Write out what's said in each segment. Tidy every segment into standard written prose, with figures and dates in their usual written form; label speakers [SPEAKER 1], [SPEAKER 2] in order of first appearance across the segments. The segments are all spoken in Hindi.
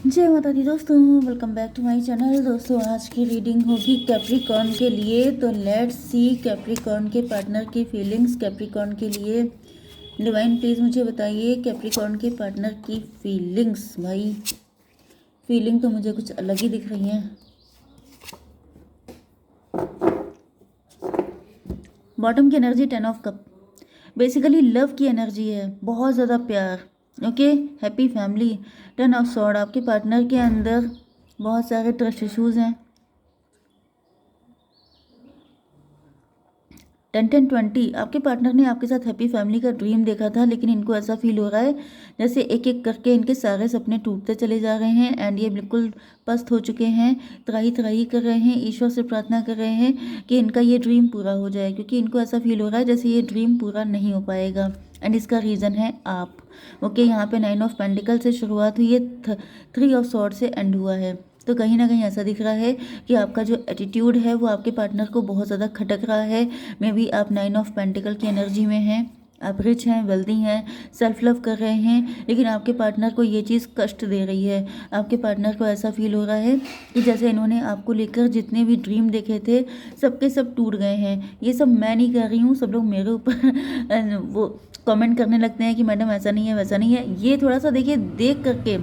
[SPEAKER 1] जय माता दी दोस्तों, welcome back to my channel. दोस्तों आज की रीडिंग होगी कैप्रिकॉर्न के लिए। तो लेट्स सी कैप्रिकॉर्न के पार्टनर की फीलिंग्स कैप्रिकॉर्न के लिए। डिवाइन प्लीज़ मुझे बताइए कैप्रिकॉर्न के पार्टनर की फीलिंग्स। भाई फीलिंग तो मुझे कुछ अलग ही दिख रही हैं। बॉटम की energy 10 of cup, basically love की एनर्जी है, बहुत ज़्यादा प्यार। Okay, happy family. 10 of sword, आपके पार्टनर के अंदर बहुत सारे ट्रस्ट इश्यूज हैं। 10-10-20, आपके पार्टनर ने आपके साथ हैप्पी फैमिली का ड्रीम देखा था, लेकिन इनको ऐसा फील हो रहा है जैसे एक एक करके इनके सारे सपने टूटते चले जा रहे हैं एंड ये बिल्कुल पस्त हो चुके हैं, त्राही त्राही कर रहे हैं, ईश्वर से प्रार्थना कर रहे हैं कि इनका ये ड्रीम पूरा हो जाए, क्योंकि इनको ऐसा फील हो रहा है जैसे ये ड्रीम पूरा नहीं हो पाएगा। एंड इसका रीज़न है आप। ओके, यहाँ पे 9 ऑफ पेंटिकल से शुरुआत हुई है, 3 ऑफ सॉर्ड से एंड हुआ है। तो कहीं ना कहीं ऐसा दिख रहा है कि आपका जो एटीट्यूड है वो आपके पार्टनर को बहुत ज़्यादा खटक रहा है। मे बी आप 9 ऑफ पेंटिकल की एनर्जी में हैं, आप रिच हैं, वेल्दी हैं, सेल्फ लव कर रहे हैं, लेकिन आपके पार्टनर को ये चीज़ कष्ट दे रही है। आपके पार्टनर को ऐसा फील हो रहा है कि जैसे इन्होंने आपको लेकर जितने भी ड्रीम देखे थे सबके सब टूट गए हैं। ये सब मैं नहीं कर रही हूँ, सब लोग मेरे ऊपर वो कमेंट करने लगते हैं कि मैडम ऐसा नहीं है वैसा नहीं है। ये थोड़ा सा देखिए, देख करके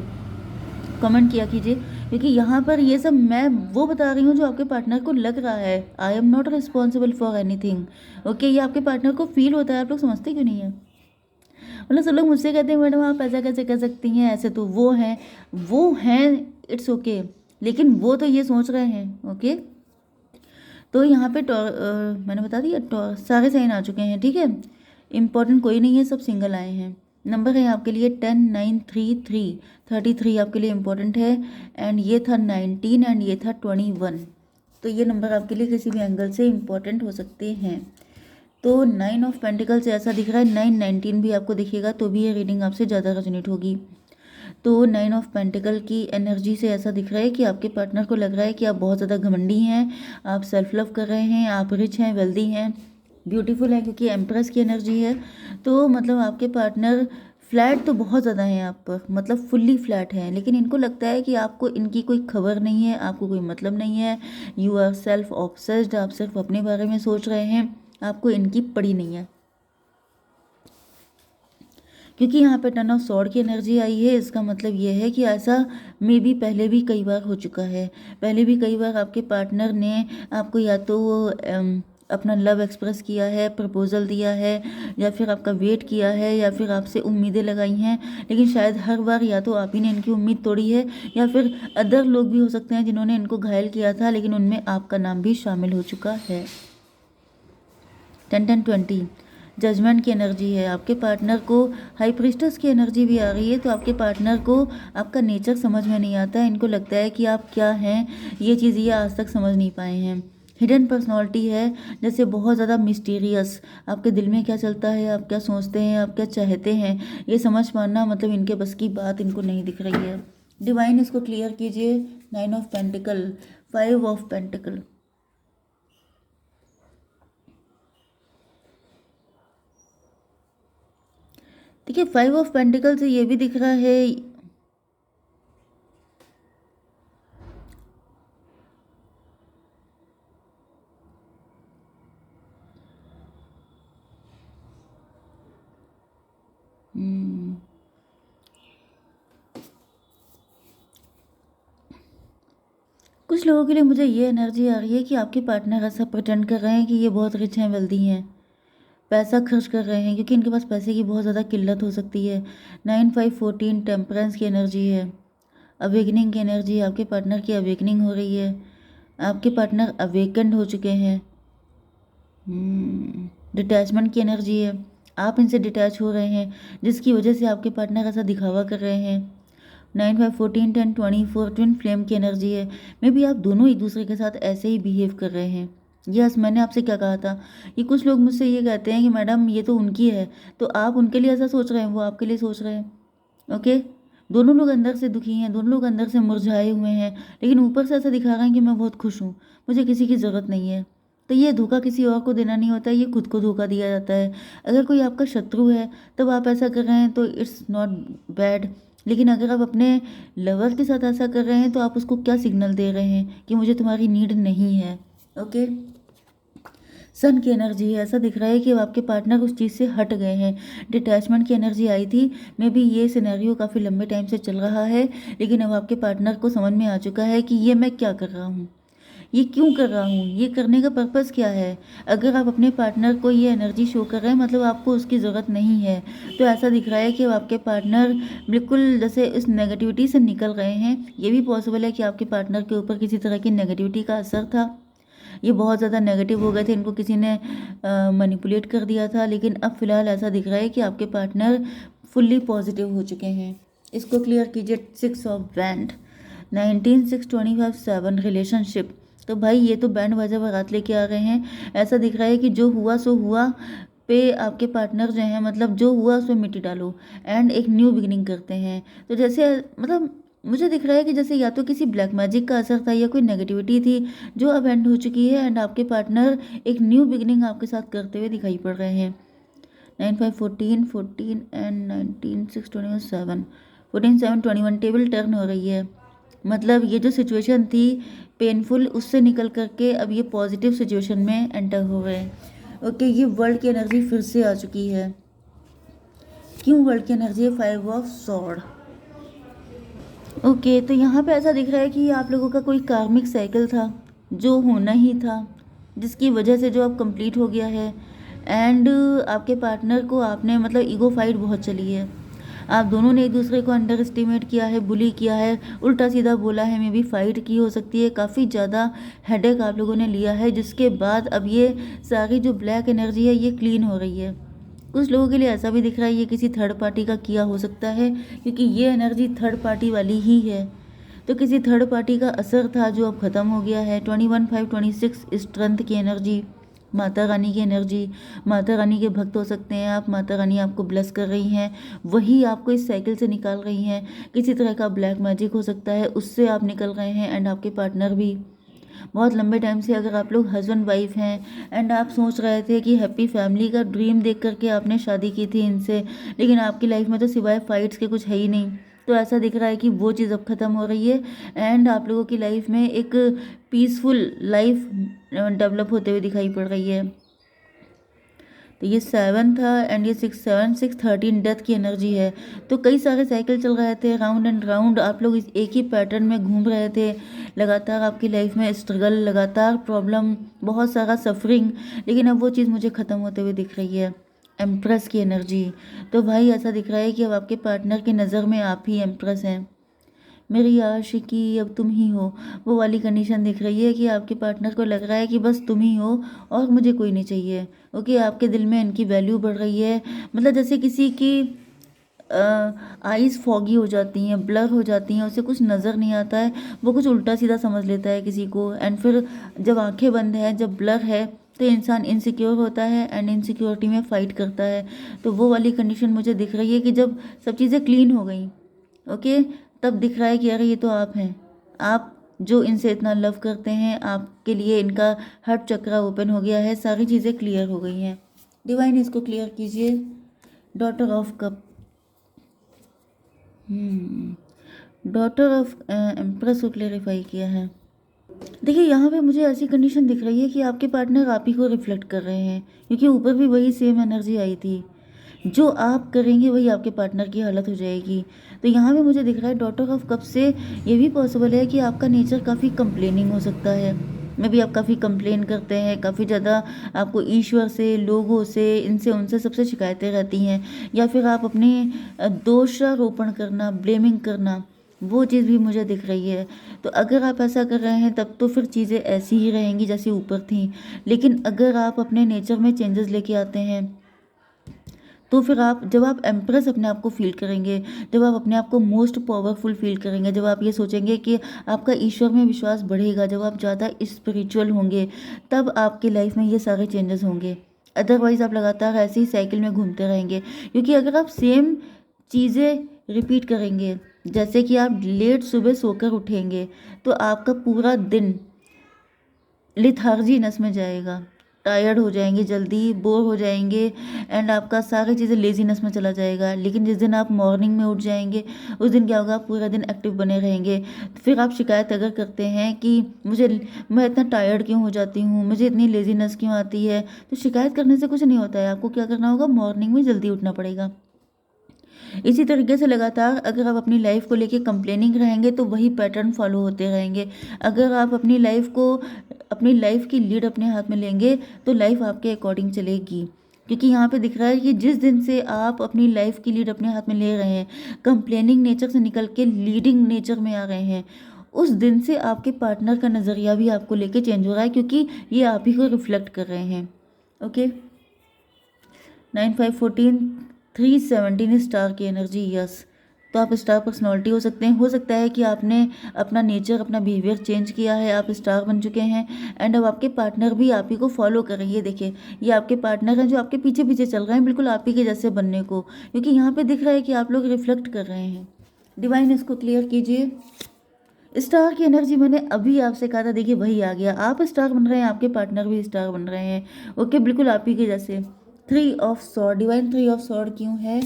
[SPEAKER 1] कमेंट किया कीजिए, क्योंकि यहाँ पर ये सब मैं वो बता रही हूँ जो आपके पार्टनर को लग रहा है। I am not responsible for anything. Okay, ये आपके पार्टनर को फील होता है, आप लोग समझते क्यों नहीं है? मतलब सब लोग मुझसे कहते हैं मैडम आप ऐसा कैसे कर सकती हैं, ऐसे तो वो हैं, इट्स ओके, लेकिन वो तो ये सोच रहे हैं। ओके, तो यहाँ पे मैंने बता दिया सारे साइन आ चुके हैं, ठीक है। इम्पॉर्टेंट कोई नहीं है, सब सिंगल आए हैं। नंबर है आपके लिए 10 9 3 3, 33 आपके लिए इम्पॉर्टेंट है। एंड ये था 19 एंड ये था 21। तो ये नंबर आपके लिए किसी भी एंगल से इम्पॉर्टेंट हो सकते हैं। तो 9 ऑफ पेंटिकल से ऐसा दिख रहा है, 9-19 भी आपको दिखेगा तो भी ये रीडिंग आपसे ज़्यादा रेजोनेट होगी। तो 9 ऑफ पेंटिकल की एनर्जी से ऐसा दिख रहा है कि आपके पार्टनर को लग रहा है कि आप बहुत ज़्यादा घमंडी हैं, आप सेल्फ लव कर रहे हैं, आप रिच हैं, वेल्दी हैं, ब्यूटीफुल है, क्योंकि एम्प्रेस की एनर्जी है। तो मतलब आपके पार्टनर फ्लैट तो बहुत ज़्यादा हैं आप पर, मतलब फुल्ली फ्लैट हैं, लेकिन इनको लगता है कि आपको इनकी कोई खबर नहीं है, आपको कोई मतलब नहीं है। यू आर सेल्फ ऑब्सेस्ड, आप सिर्फ अपने बारे में सोच रहे हैं, आपको इनकी पड़ी नहीं है। क्योंकि यहाँ पे 10 ऑफ सॉर्ड की एनर्जी आई है, इसका मतलब ये है कि ऐसा मे बी पहले भी कई बार हो चुका है। पहले भी कई बार आपके पार्टनर ने आपको या तो अपना लव एक्सप्रेस किया है, प्रपोजल दिया है, या फिर आपका वेट किया है, या फिर आपसे उम्मीदें लगाई हैं, लेकिन शायद हर बार या तो आप ही ने इनकी उम्मीद तोड़ी है, या फिर अदर लोग भी हो सकते हैं जिन्होंने इनको घायल किया था, लेकिन उनमें आपका नाम भी शामिल हो चुका है। 10-10-20 जजमेंट की एनर्जी है। आपके पार्टनर को हाई प्रिस्टेस की एनर्जी भी आ रही है। तो आपके पार्टनर को आपका नेचर समझ में नहीं आता है, इनको लगता है कि आप क्या हैं, ये चीज़ ये आज तक समझ नहीं पाए हैं। हिडन पर्सनालिटी है, जैसे बहुत ज़्यादा मिस्टीरियस, आपके दिल में क्या चलता है, आप क्या सोचते हैं, आप क्या चाहते हैं, ये समझ पाना मतलब इनके बस की बात इनको नहीं दिख रही है। डिवाइन इसको क्लियर कीजिए। 9 ऑफ पेंटिकल, 5 ऑफ पेंटिकल। देखिए 5 ऑफ पेंटिकल से ये भी दिख रहा है, कुछ लोगों के लिए मुझे ये एनर्जी आ रही है कि आपके पार्टनर ऐसा प्रिटेंड कर रहे हैं कि ये बहुत रिच हैं, वेल्दी हैं, पैसा खर्च कर रहे हैं, क्योंकि इनके पास पैसे की बहुत ज़्यादा किल्लत हो सकती है। 9-5-14 टेम्परेंस की एनर्जी है, अवेकनिंग की एनर्जी है, आपके पार्टनर की अवेकनिंग हो रही है, आपके पार्टनर अवेकेंड हो चुके हैं। डिटैचमेंट की एनर्जी है, आप इनसे डिटैच हो रहे हैं, जिसकी वजह से आपके पार्टनर ऐसा दिखावा कर रहे हैं। 9-5-14-10-24 ट्विन फ्लेम की एनर्जी है। मे बी आप दोनों एक दूसरे के साथ ऐसे ही बिहेव कर रहे हैं। यस, मैंने आपसे क्या कहा था, ये कुछ लोग मुझसे ये कहते हैं कि मैडम ये तो उनकी है, तो आप उनके लिए ऐसा सोच रहे हैं, वो आपके लिए सोच रहे हैं। ओके, दोनों लोग अंदर से दुखी हैं, दोनों लोग अंदर से मुरझाए हुए हैं, लेकिन ऊपर से ऐसा दिखा रहे हैं कि मैं बहुत खुश हूँ, मुझे किसी की ज़रूरत नहीं है। तो ये धोखा किसी और को देना नहीं होता है, ये खुद को धोखा दिया जाता है। अगर कोई आपका शत्रु है तब आप ऐसा कर रहे हैं तो इट्स नॉट बैड, लेकिन अगर आप अपने लवर के साथ ऐसा कर रहे हैं तो आप उसको क्या सिग्नल दे रहे हैं कि मुझे तुम्हारी नीड नहीं है। ओके, सन की एनर्जी है, ऐसा दिख रहा है कि अब आपके पार्टनर उस चीज़ से हट गए हैं। डिटैचमेंट की एनर्जी आई थी, मे बी ये सिनेरियो काफ़ी लंबे टाइम से चल रहा है, लेकिन अब आपके पार्टनर को समझ में आ चुका है कि ये मैं क्या कर रहा हूँ, ये क्यों कर रहा हूँ, ये करने का पर्पज़ क्या है। अगर आप अपने पार्टनर को ये एनर्जी शो कर रहे हैं मतलब आपको उसकी ज़रूरत नहीं है। तो ऐसा दिख रहा है कि अब आपके पार्टनर बिल्कुल जैसे इस नेगेटिविटी से निकल गए हैं। ये भी पॉसिबल है कि आपके पार्टनर के ऊपर किसी तरह की नेगेटिविटी का असर था, ये बहुत ज़्यादा नेगेटिव हो गए थे, इनको किसी ने मैनिपुलेट कर दिया था। लेकिन अब फिलहाल ऐसा दिख रहा है कि आपके पार्टनर फुल्ली पॉजिटिव हो चुके हैं। इसको क्लियर कीजिए। 6 ऑफ बैंड, 19 6 25 7 रिलेशनशिप। तो भाई ये तो बैंड बाजा बारात लेके आ गए हैं। ऐसा दिख रहा है कि जो हुआ सो हुआ पे आपके पार्टनर जो हैं मतलब जो हुआ उसमें मिट्टी डालो एंड एक न्यू बिगिनिंग करते हैं। तो जैसे मतलब मुझे दिख रहा है कि जैसे या तो किसी ब्लैक मैजिक का असर था या कोई नेगेटिविटी थी जो अब एंड हो चुकी है एंड आपके पार्टनर एक न्यू बिगिनिंग आपके साथ करते हुए दिखाई पड़ रहे हैं। 9 5 14 14 एंड 19 6 21 7 14 7 21 टेबल टर्न हो रही है। मतलब ये जो सिचुएशन थी पेनफुल उससे निकल करके अब ये पॉजिटिव सिचुएशन में एंटर हो गए। ओके, ये वर्ल्ड की एनर्जी फिर से आ चुकी है। क्यों वर्ल्ड की एनर्जी है? 5 ऑफ सॉर्ड। ओके, तो यहाँ पे ऐसा दिख रहा है कि आप लोगों का कोई कार्मिक साइकिल था जो होना ही था, जिसकी वजह से जो अब कंप्लीट हो गया है। एंड आपके पार्टनर को आपने मतलब ईगो फाइट बहुत चली है, आप दोनों ने एक दूसरे को अंडर एस्टिमेट किया है, बुली किया है, उल्टा सीधा बोला है, मे बी फाइट की हो सकती है, काफ़ी ज़्यादा हेडेक आप लोगों ने लिया है, जिसके बाद अब ये सारी जो ब्लैक एनर्जी है ये क्लीन हो रही है। कुछ लोगों के लिए ऐसा भी दिख रहा है ये किसी थर्ड पार्टी का किया हो सकता है, क्योंकि ये एनर्जी थर्ड पार्टी वाली ही है। तो किसी थर्ड पार्टी का असर था जो अब ख़त्म हो गया है। 21 5 26 स्ट्रेंथ की एनर्जी, माता रानी की एनर्जी। माता रानी के भक्त हो सकते हैं आप, माता रानी आपको ब्लेस कर रही हैं, वही आपको इस साइकिल से निकाल रही हैं। किसी तरह का ब्लैक मैजिक हो सकता है, उससे आप निकल रहे हैं एंड आपके पार्टनर भी। बहुत लंबे टाइम से अगर आप लोग हस्बैंड वाइफ हैं एंड आप सोच रहे थे कि हैप्पी फैमिली का ड्रीम देख करके आपने शादी की थी इनसे, लेकिन आपकी लाइफ में तो सिवाय फाइट्स के कुछ है ही नहीं। तो ऐसा दिख रहा है कि वो चीज़ अब ख़त्म हो रही है एंड आप लोगों की लाइफ में एक पीसफुल लाइफ डेवलप होते हुए दिखाई पड़ रही है। तो ये 7 था एंड ये 6 7 6 13 डेथ की एनर्जी है। तो कई सारे साइकिल चल रहे थे राउंड एंड राउंड, आप लोग इस एक ही पैटर्न में घूम रहे थे। लगातार आपकी लाइफ में स्ट्रगल, लगातार प्रॉब्लम, बहुत सारा सफरिंग, लेकिन अब वो चीज़ मुझे ख़त्म होते हुए दिख रही है। एम्प्रेस की एनर्जी। तो भाई ऐसा दिख रहा है कि अब आपके पार्टनर की नज़र में आप ही एम्प्रेस हैं। मेरी आशिकी अब तुम ही हो, वो वाली कंडीशन दिख रही है कि आपके पार्टनर को लग रहा है कि बस तुम ही हो और मुझे कोई नहीं चाहिए। ओके, आपके दिल में इनकी वैल्यू बढ़ रही है। मतलब जैसे किसी की आईज़ फॉगी हो जाती हैं, ब्लर हो जाती हैं, उसे कुछ नज़र नहीं आता है, वो कुछ उल्टा सीधा समझ लेता है किसी को। एंड फिर जब आंखें बंद हैं, जब ब्लर है, तो इंसान इनसिक्योर होता है एंड इनसिक्योरिटी में फ़ाइट करता है। तो वो वाली कंडीशन मुझे दिख रही है कि जब सब चीज़ें क्लीन हो गई, ओके, तब दिख रहा है कि अरे ये तो आप हैं, आप जो इनसे इतना लव करते हैं, आपके लिए इनका हार्ट चक्र ओपन हो गया है, सारी चीज़ें क्लियर हो गई हैं। डिवाइन इसको क्लियर कीजिए। Daughter of cup, daughter of empress को क्लेरिफाई किया है। देखिए यहाँ पे मुझे ऐसी कंडीशन दिख रही है कि आपके पार्टनर आप ही को रिफ्लेक्ट कर रहे हैं, क्योंकि ऊपर भी वही सेम एनर्जी आई थी। जो आप करेंगे वही आपके पार्टनर की हालत हो जाएगी। तो यहाँ पे मुझे दिख रहा है डॉटर ऑफ कप से ये भी पॉसिबल है कि आपका नेचर काफ़ी कंप्लेनिंग हो सकता है। मे भी आप काफ़ी कंप्लेन करते हैं, काफ़ी ज़्यादा आपको ईश्वर से, लोगों से, इनसे उनसे सबसे शिकायतें रहती हैं, या फिर आप अपने दोषारोपण करना, ब्लेमिंग करना, वो चीज़ भी मुझे दिख रही है। तो अगर आप ऐसा कर रहे हैं तब तो फिर चीज़ें ऐसी ही रहेंगी जैसी ऊपर थी। लेकिन अगर आप अपने नेचर में चेंजेस लेके आते हैं तो फिर आप जब आप एम्प्रेस अपने आप को फील करेंगे, जब आप अपने आप को मोस्ट पावरफुल फील करेंगे, जब आप ये सोचेंगे कि आपका ईश्वर में विश्वास बढ़ेगा, जब आप ज़्यादा स्पिरिचुअल होंगे, तब आपकी लाइफ में ये सारे चेंजेस होंगे। अदरवाइज़ आप लगातार ऐसे ही साइकिल में घूमते रहेंगे, क्योंकि अगर आप सेम चीज़ें रिपीट करेंगे, जैसे कि आप लेट सुबह सोकर उठेंगे, तो आपका पूरा दिन लिथार्जीनेस में जाएगा। टायर्ड हो जाएंगे, जल्दी बोर हो जाएंगे एंड आपका सारी चीज़ें लेजीनेस में चला जाएगा। लेकिन जिस दिन आप मॉर्निंग में उठ जाएंगे उस दिन क्या होगा, आप पूरा दिन एक्टिव बने रहेंगे। फिर आप शिकायत अगर करते हैं कि मैं इतना टायर्ड क्यों हो जाती हूँ, मुझे इतनी लेजीनेस क्यों आती है, तो शिकायत करने से कुछ नहीं होता है। आपको क्या करना होगा, मॉर्निंग में जल्दी उठना पड़ेगा। इसी तरीके से लगातार अगर आप अपनी लाइफ को लेके कंप्लेनिंग रहेंगे तो वही पैटर्न फॉलो होते रहेंगे। अगर आप अपनी लाइफ की लीड अपने हाथ में लेंगे तो लाइफ आपके अकॉर्डिंग चलेगी। क्योंकि यहाँ पे दिख रहा है कि जिस दिन से आप अपनी लाइफ की लीड अपने हाथ में ले रहे हैं, कंप्लेनिंग नेचर से निकल के लीडिंग नेचर में आ रहे हैं, उस दिन से आपके पार्टनर का नज़रिया भी आपको लेके चेंज हो रहा है, क्योंकि ये आप ही को रिफ्लेक्ट कर रहे हैं। ओके, 9 5 14 3 17 स्टार की एनर्जी, यस। तो आप स्टार पर्सनालिटी हो सकते हैं। हो सकता है कि आपने अपना नेचर, अपना बिहेवियर चेंज किया है, आप स्टार बन चुके हैं एंड अब आपके पार्टनर भी आप ही को फॉलो कर रहे हैं। ये देखिए, ये आपके पार्टनर हैं जो आपके पीछे पीछे चल रहे हैं, बिल्कुल आप ही के जैसे बनने को, क्योंकि यहाँ पे दिख रहा है कि आप लोग रिफ्लेक्ट कर रहे हैं। डिवाइन इसको क्लियर कीजिए। स्टार की एनर्जी मैंने अभी आपसे कहा था, देखिए वही आ गया। आप स्टार बन रहे हैं, आपके पार्टनर भी स्टार बन रहे हैं। ओके, बिल्कुल आप ही के जैसे। 3 of sword, divine 3 of sword क्यों है?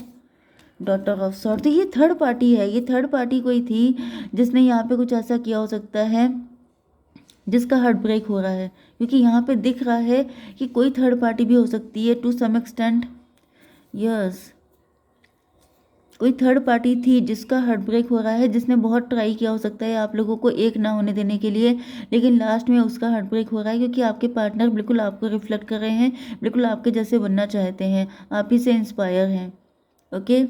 [SPEAKER 1] डॉटर ऑफ सॉर्ड, तो ये थर्ड पार्टी है। ये थर्ड पार्टी कोई थी जिसने यहाँ पे कुछ ऐसा किया हो सकता है जिसका हार्ट ब्रेक हो रहा है, क्योंकि यहाँ पे दिख रहा है कि कोई थर्ड पार्टी भी हो सकती है टू सम एक्सटेंट। यस, कोई थर्ड पार्टी थी जिसका हार्ट ब्रेक हो रहा है, जिसने बहुत ट्राई किया हो सकता है आप लोगों को एक ना होने देने के लिए, लेकिन लास्ट में उसका हार्ट ब्रेक हो रहा है, क्योंकि आपके पार्टनर बिल्कुल आपको रिफ्लेक्ट कर रहे हैं, बिल्कुल आपके जैसे बनना चाहते हैं, आप ही से इंस्पायर हैं। ओके,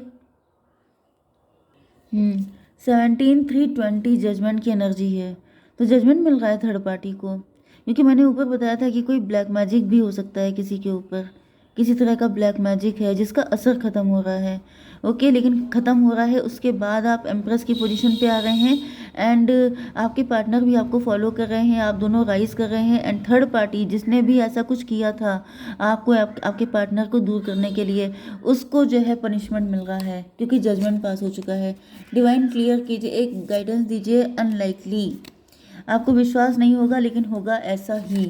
[SPEAKER 1] 17 3 20 जजमेंट की एनर्जी है। तो जजमेंट मिल रहा है थर्ड पार्टी को, क्योंकि मैंने ऊपर बताया था कि कोई ब्लैक मैजिक भी हो सकता है किसी के ऊपर, किसी तरह का ब्लैक मैजिक है जिसका असर ख़त्म हो रहा है। ओके, लेकिन ख़त्म हो रहा है उसके बाद आप एम्प्रेस की पोजीशन पे आ रहे हैं एंड आपके पार्टनर भी आपको फॉलो कर रहे हैं, आप दोनों राइज कर रहे हैं एंड थर्ड पार्टी जिसने भी ऐसा कुछ किया था आपको, आपके पार्टनर को दूर करने के लिए, उसको जो है पनिशमेंट मिल रहा है, क्योंकि जजमेंट पास हो चुका है। डिवाइन क्लियर कीजिए, एक गाइडेंस दीजिए। अनलाइकली, आपको विश्वास नहीं होगा लेकिन होगा ऐसा ही।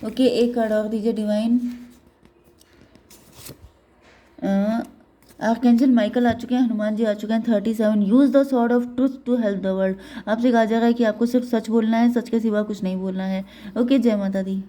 [SPEAKER 1] ओके, एक कार्ड और दीजिए डिवाइन। आर्कएंजल माइकल आ चुके हैं, हनुमान जी आ चुके हैं। 37, use the sword of truth to help the world. आपसे कहा जा रहा है कि आपको सिर्फ सच बोलना है, सच के सिवा कुछ नहीं बोलना है। ओके, जय माता दी।